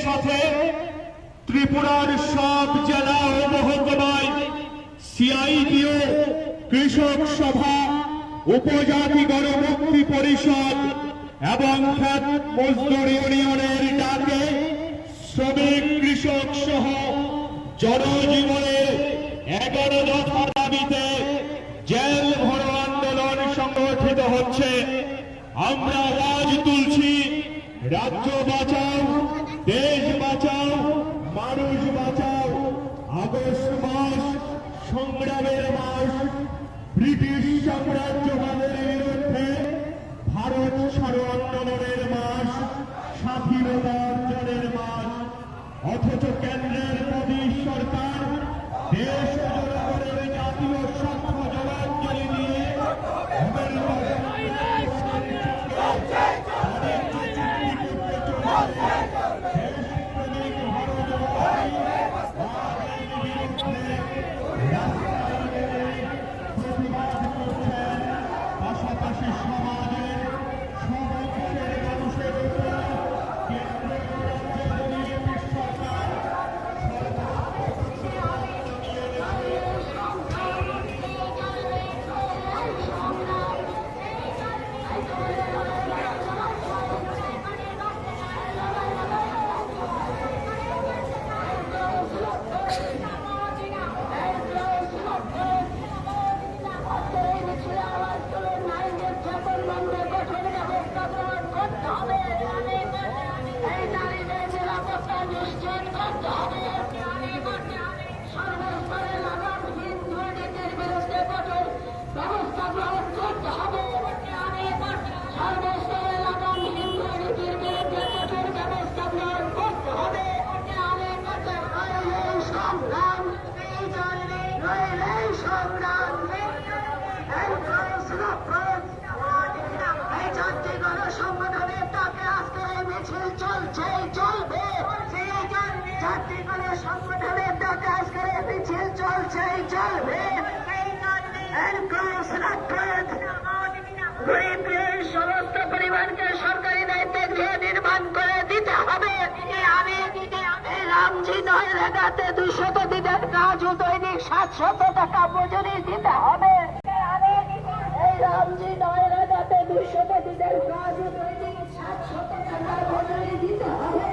সাথে ত্রিপুরার সব জেলা ও মহকুমায় সিআইটিইউ, কৃষক সভা, উপজাতি গণমুক্তি পরিষদ এবং খ্যাত মজদুর ইউনিয়নের ডাকে শ্রমিক, কৃষক সহ জনজীবনের 11 দফা দাবিতে জেল ভরো আন্দোলন সংগঠিত হচ্ছে। আমরা আওয়াজ তুলছি, রাজ্য বাঁচাও, দেশ বাঁচাও, মানুষ বাঁচাও। আগস্ট মাস সংগ্রামের মাস, ব্রিটিশ সাম্রাজ্যবাদের বিরুদ্ধে ভারত ছাড়ো আন্দোলনের মাস, স্বাধীনতা অর্জনের মাস। অথচ কেন্দ্রের মোদী সরকার দেশ ও জনগণের জাতীয় স্বার্থ জলাঞ্জলি দিয়ে পাশাপাশি সমাজের সব অংশের মানুষের উপর সমস্ত পরিবারকে সরকারি দায়িত্বে গৃহ নির্মাণ করে দিতে হবে। রামজি নয় লাগাতে 200 দিনের কাজ ও দৈনিক 700 টাকা মজুরি দিতে হবে। এই রামজি নয় লাগাতে 200 দিনের কাজ ও দৈনিক 700 টাকা মজুরি দিতে হবে।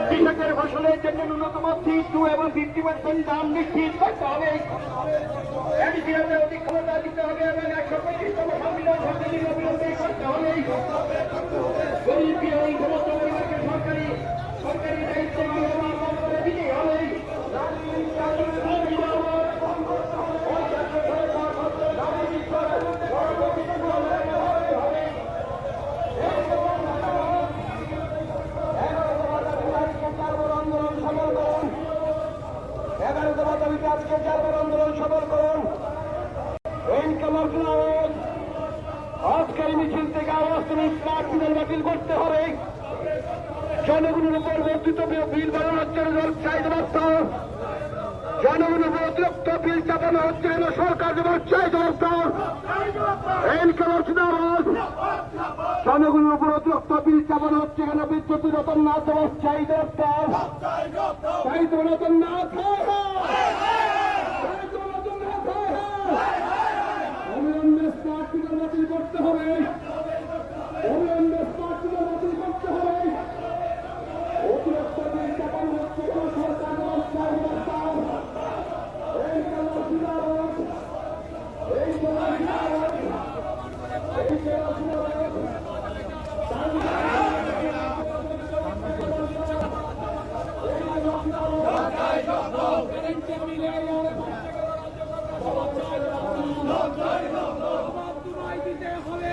কৃষকের ফসলের জন্য ন্যূনতম 3 এবং 50% দাম নিশ্চিত করতে হবে। অধিক ক্ষমতা দিতে হবে এবং 125তম সংবিধান সংশোধনী অবিলম্বে করতে হবে। গরিবকে এই সমস্ত পরিবারকে সরকারি দায়িত্বে নির্মাণ করে দিতে হবে। আজকের মিছিল থেকে আওয়াজ বাতিল করতে হবে। জনগণের উপর বর্ধিত বিল বানানো হচ্ছে চাহিদাবদ্ধ, জনগণের উপর অতিরিক্ত বিল চাপানো হচ্ছে সরকার দেবার চাহিদাবদ্ধ। জনগণের উপর অতিরিক্ত বিল চাপানো হচ্ছে কেন বিদ্যুতের নতুন না দেওয়ার চাহিদাবদ্ধ। চাহিদা নতুন না অবিলম্বে স্মার্ট মিটার বাতিল করতে হবে। অতিরিক্ত বিল চাপানো হচ্ছে দিতে হবে